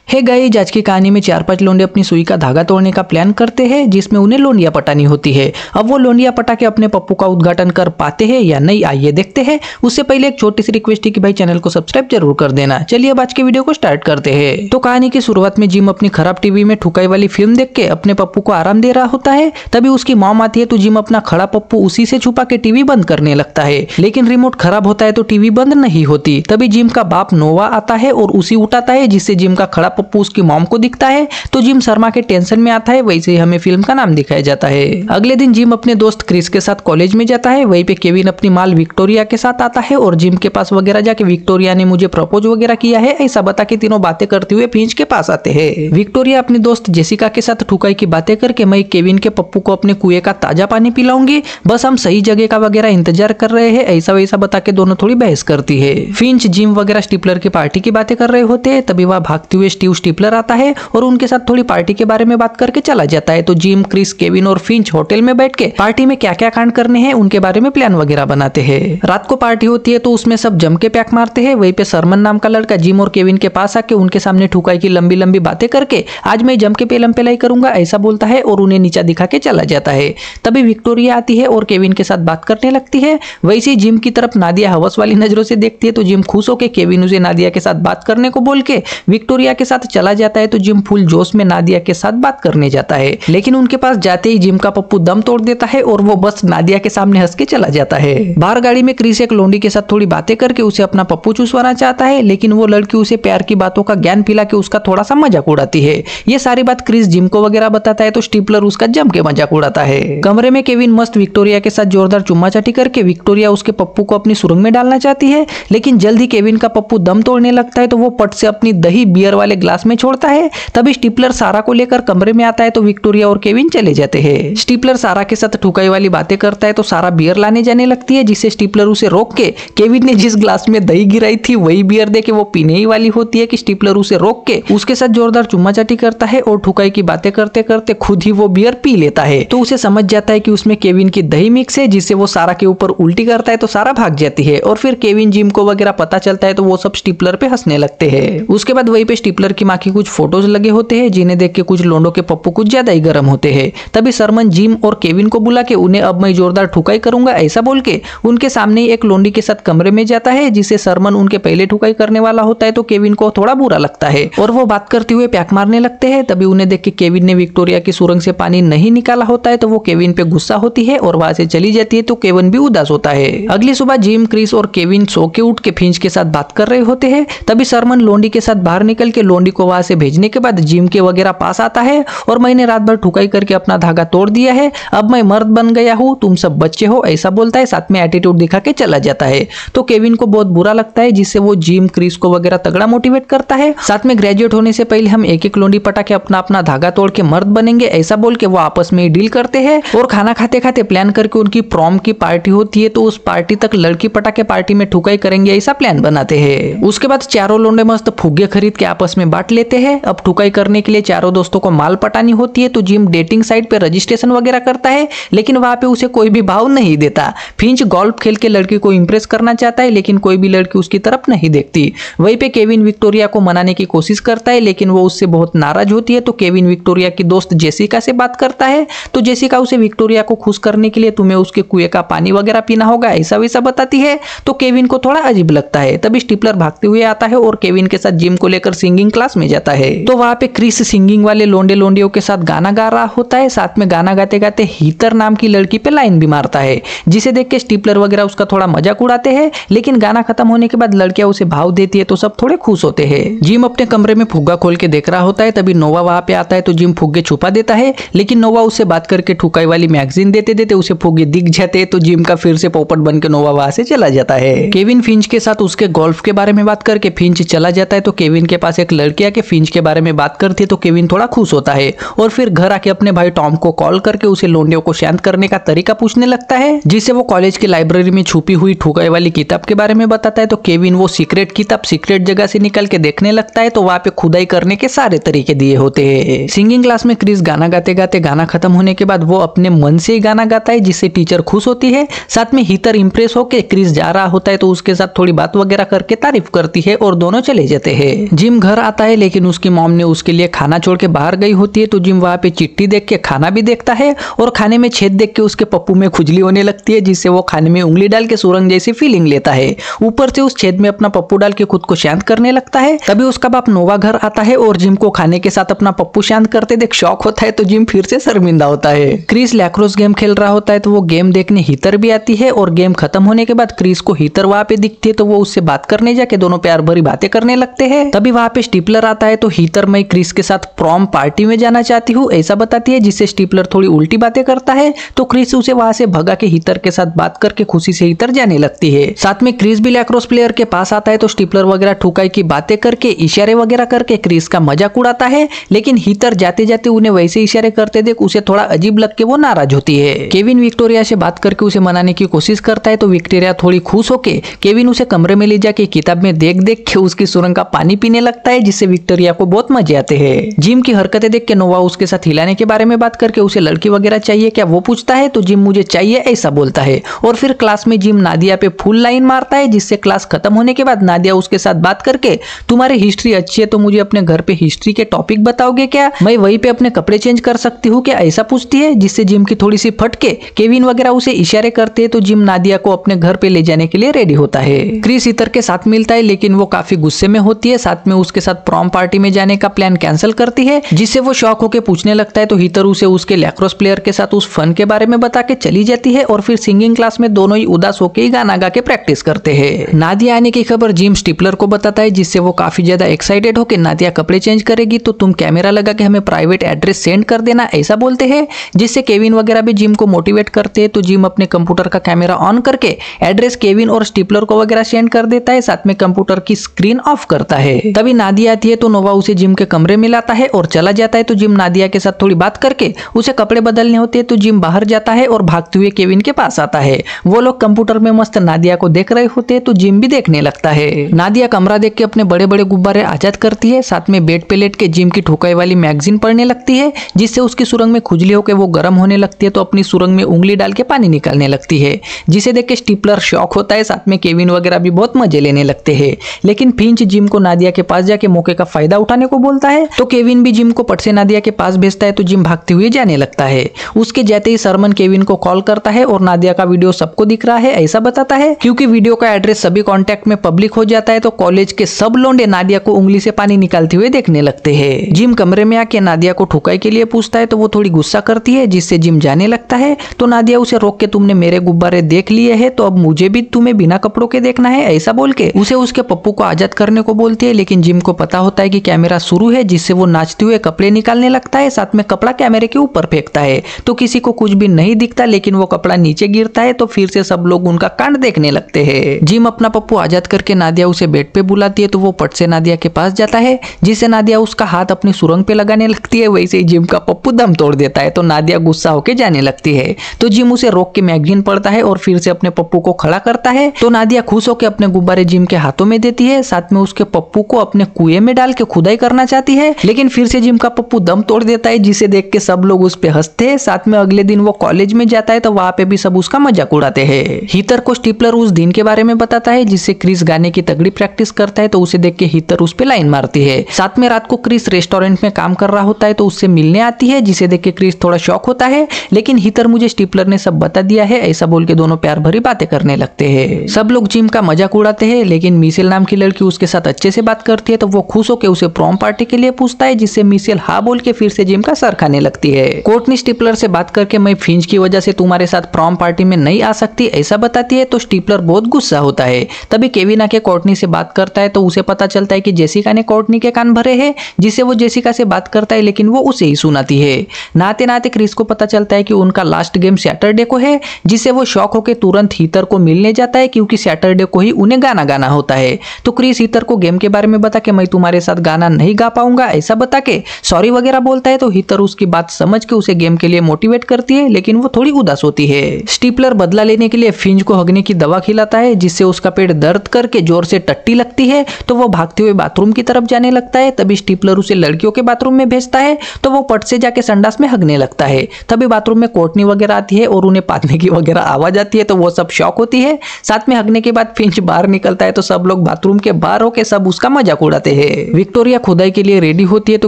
Hey guys, आज की कहानी में 4-5 लोंडे अपनी सुई का धागा तोड़ने का प्लान करते हैं, जिसमें उन्हें लोंडिया पटानी होती है। अब वो लोंडिया पटा के अपने पप्पू का उद्घाटन कर पाते हैं या नहीं, आइए देखते हैं। उससे पहले एक छोटी सी रिक्वेस्ट है कि भाई चैनल को सब्सक्राइब जरूर कर देना। चलिए अब आज के वीडियो को स्टार्ट करते हैं। तो कहानी की शुरुआत में जिम अपनी खराब टीवी में ठुकाई वाली फिल्म देख के अपने पप्पू को आराम दे रहा होता है। तभी उसकी मॉम आती है तो जिम अपना खड़ा पप्पू उसी से छुपा के टीवी बंद करने लगता है, लेकिन रिमोट खराब होता है तो टीवी बंद नहीं होती। तभी जिम का बाप नोवा आता है और उसी उठाता है, जिससे जिम का खड़ा पप्पू उसकी मॉम को दिखता है। तो जिम शर्मा के टेंशन में आता है। वैसे ही हमें फिल्म का नाम दिखाया जाता है। अगले दिन जिम अपने दोस्त क्रिस के साथ कॉलेज में जाता है। वहीं पे केविन अपनी माल विक्टोरिया के साथ आता है और जिम के पास वगैरह जाके विक्टोरिया ने मुझे प्रपोज वगैरह किया है ऐसा बता के तीनों बातें करते हुए फिंच के पास आते हैं। विक्टोरिया अपनी दोस्त जेसिका के साथ ठुकाई की बातें करके मैं केविन के पप्पू को अपने कुएं का ताजा पानी पिलाऊंगी, बस हम सही जगह का वगैरह इंतजार कर रहे हैं ऐसा वैसा बता के दोनों थोड़ी बहस करती है। फिंच जिम वगैरह स्टिपलर की पार्टी की बातें कर रहे होते हैं। तभी वह भागते हुए स्टीव स्टिपलर आता है और उनके साथ थोड़ी पार्टी के बारे में बात करके चला जाता है। तो जिम, क्रिस, केविन और फिंच होटल में बैठ के पार्टी में क्या क्या कांड करने हैं उनके बारे में प्लान वगैरह बनाते हैं। रात को पार्टी होती है तो उसमें सब जम के पैक मारते हैं। वहीं पे सरमन नाम का लड़का जिम और केविन के पास आके उनके सामने ठुकाई की लंबी लंबी बातें करके आज मैं जम के पेलम पेलाई करूंगा ऐसा बोलता है और उन्हें नीचा दिखा के चला जाता है। तभी विक्टोरिया आती है और केविन के साथ बात करने लगती है। वैसे ही जिम की तरफ नादिया हवस वाली नजरों से देखती है तो जिम खुश होकर केविन उसे नादिया के साथ बात करने को बोल के विक्टोरिया के साथ चला जाता है। तो जिम फुल जोश में नादिया के साथ बात करने जाता है, लेकिन उनके पास जाते ही जिम का पप्पू दम तोड़ देता है और वो बस नादिया के सामने हंस के चला जाता है। बाहर गाड़ी में क्रिस एक लोंडी के साथ थोड़ी बातें करके उसे अपना पप्पू चूसवाना चाहता है, लेकिन वो लड़की उसे प्यार की बातों का ज्ञान पिला के उसका थोड़ा सा मजाक उड़ाती है। ये सारी बात क्रिस जिम को वगैरह बताता है तो स्टिपलर उसका जम के मजाक उड़ाता है। कमरे में केविन मस्त विक्टोरिया के साथ जोरदार चुम्मा चाटी करके विक्टोरिया उसके पप्पू को अपनी सुरंग में डालना चाहती है, लेकिन जल्द ही केविन का पप्पू दम तोड़ने लगता है तो वो पट से अपनी दही बियर वाले ग्लास में छोड़ता है। तभी स्टिपलर सारा को लेकर कमरे में आता है तो विक्टोरिया और केविन चले जाते हैं। स्टिपलर सारा के साथ ठुकाई वाली बातें करता है तो सारा बियर लाने जाने लगती है, जिससे स्टिपलर उसे रोक के केविन ने जिस ग्लास में दही गिराई थी वही बियर दे के वो पीने ही वाली होती है कि स्टिपलर उसे रोक के उसके साथ जोरदार चुम्मा चाटी करता है और ठुकाई की बातें करते करते खुद ही वो बियर पी लेता है। तो उसे समझ जाता है कि उसमें केविन की दही मिक्स है, जिससे वो सारा के ऊपर उल्टी करता है तो सारा भाग जाती है। और फिर केविन जिम को वगैरह पता चलता है तो वो सब स्टिपलर पे हंसने लगते हैं। उसके बाद वहीं पे स्टिपलर की माँ की कुछ फोटोज लगे होते हैं, जिन्हें देख के कुछ लोंडो के पप्पू कुछ ज्यादा ही गर्म होते हैं। तभी सरमन जिम और केविन को बुला के उन्हें अब मैं जोरदार ठुकाई करूंगा ऐसा बोल के उनके सामने एक लोंडी के साथ कमरे में जाता है, जिसे सरमन उनके पहले ठुकाई करने वाला होता है तो केविन को थोड़ा बुरा लगता है और वो बात करते हुए पैक मारने लगते हैं। तभी उन्हें देख के केविन ने विक्टोरिया की सुरंग से पानी नहीं निकाला होता है तो वो केविन पे गुस्सा होती है और वहां से चली जाती है। तो केविन भी उदास होता है। अगली सुबह जिम, क्रिस और केविन सो के उठ के फिंच के साथ बात कर रहे होते हैं। तभी सरमन लोंडी के साथ बाहर निकल के लोंडी को वहां से भेजने के बाद जिम के वगैरह पास आता है और मैंने रात भर ठुकाई करके अपना धागा तोड़ दिया है, अब मैं मर्द बन गया हूँ, तुम सब बच्चे हो ऐसा बोलता है, साथ में एटीट्यूड दिखा के चला जाता है। तो केविन को बहुत बुरा लगता है, जिससे वो जिम, क्रिस को वगैरह तगड़ा मोटिवेट करता है। साथ में ग्रेजुएट होने से पहले हम एक एक लोंडी पटा के अपना अपना धागा तोड़ के मर्द बनेंगे ऐसा बोल के वो आपस में डील करते हैं। और खाना खाते खाते प्लान करके उनकी प्रॉम की पार्टी होती है तो उस पार्टी तक लड़की पटा के पार्टी में ठुकाई करेंगे ऐसा प्लान बनाते हैं। उसके बाद चारों लोंडे मस्त फुग्गे खरीद के आपस में बांट लेते हैं। अब ठुकाई करने के लिए चारों दोस्तों को माल पटानी होती है तो जिम डेटिंग साइट पे रजिस्ट्रेशन वगैरह करता है, लेकिन वहां पे उसे कोई भी भाव नहीं देता। फिंच गोल्फ खेल के लड़की को इंप्रेस करना चाहता है, लेकिन कोई भी लड़की उसकी तरफ नहीं देखती। वहीं पे केविन विक्टोरिया को मनाने की कोशिश करता है, लेकिन वो उससे बहुत नाराज होती है। तो केविन विक्टोरिया की दोस्त जेसिका से बात करता है तो जेसिका उसे विक्टोरिया को खुश करने के लिए तुम्हें उसके कुएं का पानी वगैरह पीना होगा ऐसा वैसा बताती है। तो केविन को थोड़ा अजीब लगता है। तभी स्टिपलर भागते हुए आता है और केविन के साथ जिम को लेकर सिंगिंग क्लास में जाता है। तो वहां पे क्रिस सिंगिंग वाले लोंडे लोंडियों के साथ गाना गा रहा होता है। साथ में गाना गाते गाते हीतर नाम की लड़की पे लाइन भी मारता है, जिसे देख के स्टिपलर वगैरह उसका थोड़ा मजाक उड़ाते हैं, लेकिन गाना खत्म होने के बाद लड़कियां उसे भाव देती है तो सब थोड़े खुश होते हैं। जिम अपने कमरे में फुग्गा खोल के देख रहा होता है। तभी नोवा वहां पे आता है तो जिम फुग्गे छुपा देता है, लेकिन नोवा उससे बात करके ठुकाई वाली मैगजीन देते देते उसे फुग्गे दिख जाते हैं तो जिम का फिर से पोपट बन के नोवा वहां से चला जाता है। केविन फिंच के साथ उसके गोल्फ के बारे में बात करके फिंच चला जाता है तो केविन के पास एक लड़की आके फिंच के बारे में बात करती है तो केविन थोड़ा खुश होता है और फिर घर आके अपने भाई टॉम को कॉल करके उसे लोंडियों को शांत करने का तरीका पूछने लगता है, जिससे वो कॉलेज की लाइब्रेरी में छुपी हुई ठुकाई वाली किताब के बारे में बताता है। तो केविन वो सीक्रेट किताब सीक्रेट जगह से निकल के देखने लगता है तो वहां पे खुदाई करने के सारे तरीके दिए होते हैं। सिंगिंग क्लास में क्रिस गाना गाते गाते गाना खत्म होने के बाद वो अपने मन से ही गाना गाता है, जिससे टीचर खुश होती है। साथ में हीतर इंप्रेस होकर क्रिस जा रहा होता है तो उसके साथ थोड़ी बात वगैरह करके तारीफ करती है और दोनों चले जाते हैं। जिम घर आता आता है, लेकिन उसकी मॉम ने उसके लिए खाना छोड़ के बाहर गई होती है। तो जिम वहाँ पे चिट्ठी देख के खाना भी देखता है और खाने में छेद देख के उसके पप्पू में खुजली होने लगती है, जिससे वो खाने में उंगली डाल के सुरंग जैसी फीलिंग लेता है। ऊपर से उस छेद में अपना पप्पू डाल के खुद को शांत करने लगता है। तभी उसका बाप नोवा घर आता है और जिम को खाने के साथ अपना पप्पू शांत करते देख शौक होता है। तो जिम फिर से शर्मिंदा होता है। क्रिस लैक्रोस गेम खेल रहा होता है, तो वो गेम देखने हीतर भी आती है और गेम खत्म होने के बाद क्रिस को हीतर वहाँ पे दिखती है। तो वो उससे बात करने जाके दोनों प्यार भरी बातें करने लगते हैं। तभी वहाँ पे स्टीपलर आता है। तो हीतर, मैं क्रिस के साथ प्रॉम पार्टी में जाना चाहती हूँ, ऐसा बताती है, जिससे स्टीपलर थोड़ी उल्टी बातें करता है। तो क्रिस उसे वहां से भगा के हीतर के साथ बात करके खुशी से हीतर जाने लगती है। साथ में क्रिस भी लैक्रोस प्लेयर के पास आता है। तो स्टीपलर वगैरह ठुकाई की बातें करके इशारे वगैरह करके क्रिस का मजाक उड़ाता है, लेकिन हीतर जाते जाते उन्हें वैसे इशारे करते देख उसे थोड़ा अजीब लग के वो नाराज होती है। केविन विक्टोरिया से बात करके उसे मनाने की कोशिश करता है। तो विक्टोरिया थोड़ी खुश होके केविन उसे कमरे में ले जाके किताब में देख देख के उसकी सुरंग का पानी पीने लगता है, जिससे विक्टोरिया को बहुत मजे आते हैं। जिम की हरकतें देख के नोवा उसके साथ हिलाने के बारे में बात करके उसे लड़की वगैरह चाहिए क्या वो पूछता है। तो जिम मुझे चाहिए ऐसा बोलता है। और फिर क्लास में जिम नादिया पे फुल लाइन मारता है, जिससे क्लास खत्म होने के बाद नादिया उसके साथ बात करके तुम्हारी हिस्ट्री अच्छी है तो मुझे अपने घर पे हिस्ट्री के टॉपिक बताओगे क्या, मैं वहीं पे अपने कपड़े चेंज कर सकती हूँ क्या, ऐसा पूछती है, जिससे जिम की थोड़ी सी फटके केविन वगैरह उसे इशारे करते हैं। तो जिम नादिया को अपने घर पे ले जाने के लिए रेडी होता है। क्रिस हीतर के साथ मिलता है, लेकिन वो काफी गुस्से में होती है। साथ में उसके साथ प्रॉम पार्टी में जाने का प्लान कैंसिल करती है, जिससे वो शॉक होकर पूछने लगता है। तो हीतर उसे उसके लैक्रोस प्लेयर के साथ उस फन के बारे में बता के चली जाती है और फिर सिंगिंग क्लास में दोनों ही उदास होकर ही गाना गा के प्रैक्टिस करते हैं। नादिया आने की खबर जिम स्टीपलर को बताता है, जिससे वो काफी ज्यादा एक्साइटेड होकर नादिया कपड़े चेंज करेगी तो तुम कैमरा लगा के हमें प्राइवेट एड्रेस सेंड कर देना, ऐसा बोलते हैं, जिससे केविन वगैरह भी जिम को मोटिवेट करते हैं। तो जिम अपने कंप्यूटर का कैमरा ऑन करके एड्रेस केविन और स्टीपलर को वगैरह सेंड कर देता है, साथ में कंप्यूटर की स्क्रीन ऑफ करता है। तभी नादिया आती है। तो नोवा उसे जिम के कमरे में लाता है और चला जाता है। तो जिम नादिया के साथ थोड़ी बात करके उसे कपड़े बदलने होते हैं। तो जिम बाहर जाता है और भागते हुए केविन के पास आता है। वो लोग कंप्यूटर में मस्त नादिया को देख रहे होते हैं। तो जिम भी देखने लगता है। नादिया कमरा देख के अपने बड़े बड़े गुब्बारे आजाद करती है, साथ में बेड पे लेट के जिम की ठुकाई वाली मैगजीन पढ़ने लगती है, जिससे उसकी सुरंग में खुजली होकर वो गर्म होने लगती है। तो अपनी सुरंग में उंगली डाल के पानी निकालने लगती है, जिसे देख के स्टीपलर शॉक होता है। साथ में केविन वगैरह भी बहुत मजे लेने लगते हैं, लेकिन फिंच जिम को नादिया के पास जाके मौके का फायदा उठाने को बोलता है। तो केविन भी जिम को पट से नादिया के पास भेजता है। तो जिम भागते हुए जाने लगता है। उसके जाते ही सरमन केविन को कॉल करता है और नादिया का वीडियो सबको दिख रहा है, ऐसा बताता है। क्योंकि वीडियो का एड्रेस सभी कॉन्टैक्ट में पब्लिक हो जाता है, तो कॉलेज के सब लोंडे नादिया को उंगली से पानी निकालते हुए देखने लगते हैं। जिम कमरे में आके नादिया को ठुकाई के लिए पूछता है। तो वो थोड़ी गुस्सा करती है, जिससे जिम जाने लगता है। तो नादिया उसे रोक के तुमने मेरे गुब्बारे देख लिए हैं, तो अब मुझे भी तुम्हें बिना कपड़ों के देखना है, ऐसा बोल के उसे उसके पप्पू को आजाद करने को बोलती है। लेकिन जिम को पता होता है कि कैमरा शुरू है, जिससे वो नाचते हुए कपड़े निकालने लगता है, साथ में कपड़ा कैमरे के ऊपर फेंकता है। तो किसी को कुछ भी नहीं दिखता, लेकिन वो कपड़ा नीचे गिरता है। तो फिर से सब लोग उनका कांड देखने लगते हैं। जिम अपना पप्पू आजाद करके नादिया उसे बेड पे बुलाती है। तो वो पट से नादिया के पास जाता है, जिससे नादिया उसका हाथ अपनी सुरंग पे लगाने लगती है। वैसे ही जिम का पप्पू दम तोड़ देता है। तो नादिया गुस्सा होकर जाने लगती है। तो जिम उसे रोक के मैगजीन पढ़ता है और फिर से अपने पप्पू को खड़ा करता है। तो नादिया खुश होकर अपने गुब्बारे जिम के हाथों में देती है, साथ में उसके पप्पू को अपने कुएं में डाल के खुदाई करना चाहती है, लेकिन फिर से जिम का पप्पू दम तोड़ देता है, जिसे देख के सब लोग उस पे हंसते हैं। साथ में अगले दिन वो कॉलेज में जाता है, तो वहां पे भी सब उसका मजाक उड़ाते हैं। हीतर को स्टीपलर उस दिन के बारे में बताता है, जिससे क्रिस गाने की तगड़ी प्रैक्टिस करता है। तो उसे देख के हीतर उस पे लाइन मारती है। साथ में रात को क्रिस रेस्टोरेंट में काम कर रहा होता है, तो उससे मिलने आती है, जिसे देख के क्रिस थोड़ा शॉक होता है। लेकिन हीतर मुझे स्टीपलर ने सब बता दिया है, ऐसा बोल के दोनों प्यार भरी बातें करने लगते हैं। सब लोग जिम का मजाक उड़ाते हैं, लेकिन मिशेल नाम की लड़की उसके साथ अच्छे से बात करती है। तो वो खुश होकर उसे प्रॉम पार्टी के लिए पूछता है, जिससे मिशेल हाँ बोल के फिर से जिम का सर खाने लगती है। कोर्टनी स्टीपलर से बात करके मैं फिंच की वजह से तुम्हारे साथ प्रॉम पार्टी में नहीं आ सकती, ऐसा बताती है। तो स्टीपलर बहुत गुस्सा होता है। तभी केविन आके कोर्टनी से बात करता है। तो उसे पता चलता है कि जेसिका ने कोर्टनी के कान भरे हैं, जिससे वो जेसिका से बात करता है, लेकिन वो उसे ही सुनाती है। नाते नाते क्रिस को पता चलता है कि उनका लास्ट गेम सैटरडे को है, जिससे वो शॉक होकर तुरंत हीतर को मिलने जाता है, क्योंकि सैटरडे को ही उन्हें गाना गाना होता है। तो क्रिस हीतर को गेम के बारे में बता के मैं तुम्हारे साथ गाना नहीं गा पाऊंगा, ऐसा बता के सॉरी वगैरह बोलता है। तो हीतर उसकी बात समझ के उसे गेम के लिए मोटिवेट करती है, लेकिन वो थोड़ी उदास होती है। स्टीपलर बदला लेने के लिए फिंच को हगने की दवा खिलाता है, जिससे उसका पेट दर्द करके जोर से टट्टी लगती है। तो वो भागते हुए बाथरूम की तरफ जाने लगता है। तभी स्टीपलर उसे लड़कियों के बाथरूम में भेजता है। तो वो पट से जाके संडास में हगने लगता है। तभी बाथरूम में कोर्टनी वगैरह आती है और उन्हें पादने की वगैरह आवाज आती है। तो वो सब शॉक होती है। साथ में हगने के बाद फिंच बाहर निकलता है। तो सब लोग बाथरूम के बाहर होके सब उसका मजाक उड़ाते हैं। है। विक्टोरिया खुदाई के लिए रेडी होती है तो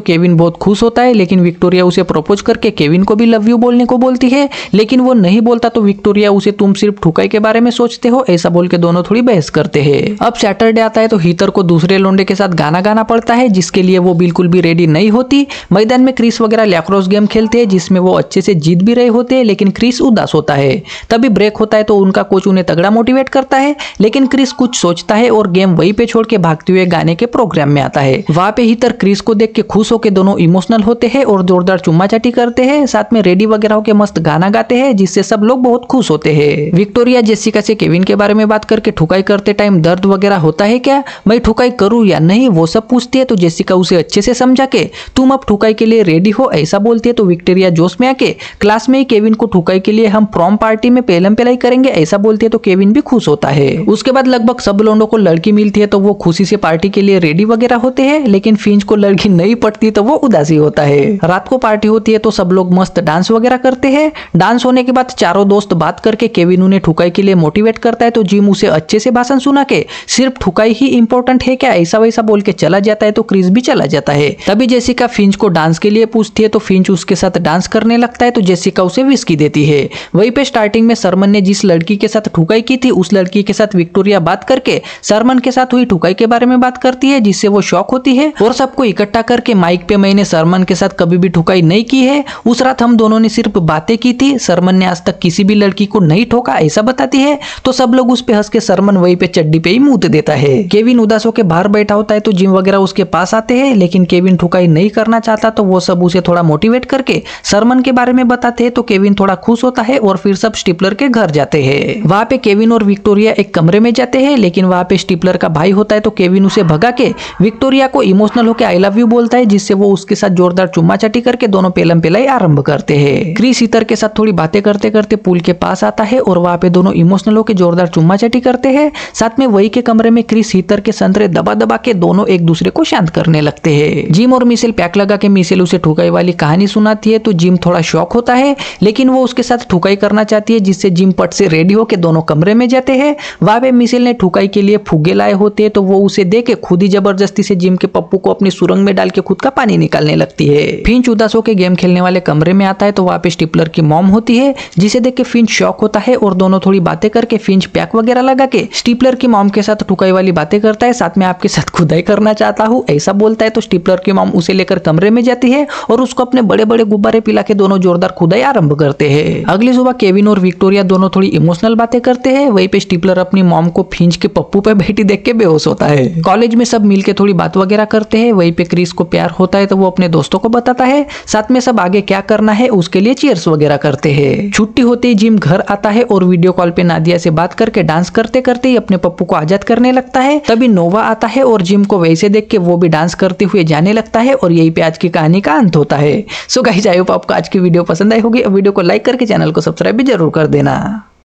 केविन बहुत खुश होता है, लेकिन विक्टोरिया उसे प्रपोज करके केविन को भी लव यू बोलने को बोलती है, लेकिन वो नहीं बोलता तो विक्टोरिया उसे तुम सिर्फ ठुकाई के बारे में सोचते हो ऐसा बोल के दोनों थोड़ी बहस करते हैं। अब सैटरडे आता है तो हीथर को दूसरे लोंडे के साथ गाना गाना पड़ता है, जिसके लिए वो बिल्कुल भी रेडी नहीं होती। मैदान में क्रिस वगैरह लैक्रोस गेम खेलते हैं जिसमें वो अच्छे से जीत भी रहे होते हैं, लेकिन क्रिस उदास होता है। तभी ब्रेक होता है तो उनका कोच उन्हें तगड़ा मोटिवेट करता है, लेकिन क्रिस कुछ सोचता है और गेम वहीं पे छोड़ के भागते हुए गाने के प्रोग्राम में आता है। वहां पे हीथर क्रिस को देख के खुश होकर दोनों इमोशनल होते हैं और जोरदार चुम्मा चाटी करते हैं, साथ में रेडी वगैरह होकर मस्त गाना गाते हैं, जिससे सब लोग बहुत खुश होते हैं। विक्टोरिया जेसिका से केविन के बारे में बात करके ठुकाई करते टाइम दर्द वगैरह होता है क्या, मैं ठुकाई करूं या नहीं वो सब पूछती है, तो जेसिका उसे अच्छे से समझा के तुम अब ठुकाई के लिए रेडी हो ऐसा बोलती है, तो विक्टोरिया जोश में आके क्लास में ही केविन को ठुकाई के लिए हम प्रॉम पार्टी में पेलम पेलाई करेंगे ऐसा बोलती है, तो केविन भी खुश होता है। उसके बाद लगभग सब लोगों को लड़की मिलती है तो वो खुशी से पार्टी के लिए रेडी वगैरह होते हैं, लेकिन फिंच को लड़की नहीं पटती तो वो उदासी होता है। रात को पार्टी होती है तो सब लोग मस्त डांस वगैरह करते हैं। डांस होने के बाद चारों दोस्त बात करके केविन उन्हें ठुकाई के लिए मोटिवेट करता है, तो जिम उसे अच्छे से भाषण सुना के सिर्फ ठुकाई ही इंपॉर्टेंट है क्या ऐसा वैसा बोल के चला जाता है, तो क्रिस भी चला जाता है। तभी जेसिका फिंच को डांस के लिए पूछती है तो फिंच उसके साथ डांस करने लगता है, तो जेसिका उसे विस्की देती है। वहीं पे स्टार्टिंग में सरमन ने जिस लड़की के साथ ठुकाई की थी उस लड़की के साथ विक्टोरिया बात करके सरमन के साथ हुई ठुकाई के बारे में बात करती है, जिससे वो शॉक होती है और सबको इकट्ठा करके माइक पे मैंने सरमन के साथ कभी भी ठुकाई नहीं की है, उस रात हम दोनों ने सिर्फ बातें की थी, सरमन ने आज तक किसी भी लड़की को नहीं ठोका ऐसा बताती है। तो सब लोग उस पे हंस के सरमन वहीं पे चड्डी पे ही मूत देता है। केविन उदास होकर बाहर बैठा होता है तो जिम वगैरह उसके पास आते हैं, लेकिन केविन ठुकाई नहीं करना चाहता, तो वो सब उसे थोड़ा मोटिवेट करके सरमन के बारे में बताते हैं, तो केविन थोड़ा खुश होता है और फिर सब स्टिपलर के घर जाते हैं। वहां पे केविन और विक्टोरिया एक कमरे में जाते हैं, लेकिन वहां पे स्टिपलर का भाई होता है तो केविन उसे भगा के विक्टोरिया को इमोशनल होकर आई लव यू बोलता है, जिससे वो उसके साथ जोरदार चुम्मा चाटी करके दोनों पेलम पेलाई आरंभ करते हैं। क्रिस हीथर के साथ थोड़ी बातें करते करते पूल के पास आता है और वहां पे दोनों इमोशनल होकर जोरदार चुम्मा चाटी करते हैं। साथ में वही के कमरे में क्रिस हीथर के संतरे दबा दबा के दोनों एक दूसरे को शांत करने लगते हैं। जिम और मिशेल पैक लगा के मिशेल उसे ठुकाई वाली कहानी सुनाती है, तो जिम थोड़ा शॉक होता है, लेकिन वो उसके साथ ठुकाई करना चाहती है, जिससे जिम पट से रेडी होकर दोनों कमरे में जाते हैं। वहां पे मिशेल ने ठुकाई के लिए फुग्गे लाए होते हैं, तो वो उसे दे के खुद ही जबरदस्ती से जिम के पप्पू को अपनी सुरंग में डाल के खुद का पानी निकालने लगती है। फिंच उदास होकर गेम खेलने वाले कमरे में आता है, तो वहां पे स्टिपलर की मॉम होती है, जिसे देख के फिंच शॉक होता है और दोनों थोड़ी बातें करके फिंच पैक वगैरह लगा के स्टिपलर की मॉम के साथ ठुकाई वाली बातें करता है, साथ में आपके साथ खुदाई करना चाहता हूँ ऐसा बोलता है, तो स्टिपलर की मॉम उसे लेकर कमरे में जाती है और उसको अपने बड़े बड़े गुब्बारे पिला के दोनों जोरदार खुदाई आरंभ करते हैं। अगली सुबह केविन और विक्टोरिया दोनों थोड़ी इमोशनल बातें करते हैं। वहीं पे स्टिपलर अपनी मॉम को फिंच के पप्पू पे बैठी देख के बेहोश होता है। कॉलेज में सब मिलके थोड़ी बात वगैरह करते हैं। वहीं पे क्रिस को प्यार होता है तो वो अपने दोस्तों को बताता है, साथ में सब आगे क्या करना है उसके लिए चीयर्स वगैरह करते हैं। छुट्टी होते ही जिम घर आता है और वीडियो कॉल पे नादिया से बात करके डांस करते करते ही अपने पप्पू को आजाद करने लगता है। तभी नोवा आता है और जिम को वैसे देख के वो भी डांस करते हुए जाने लगता है और यही पे आज की कहानी का अंत होता है। सो गाइस, आई होप आपको आज की वीडियो पसंद आई होगी। वीडियो को लाइक करके चैनल को सब्सक्राइब भी जरूर कर देना।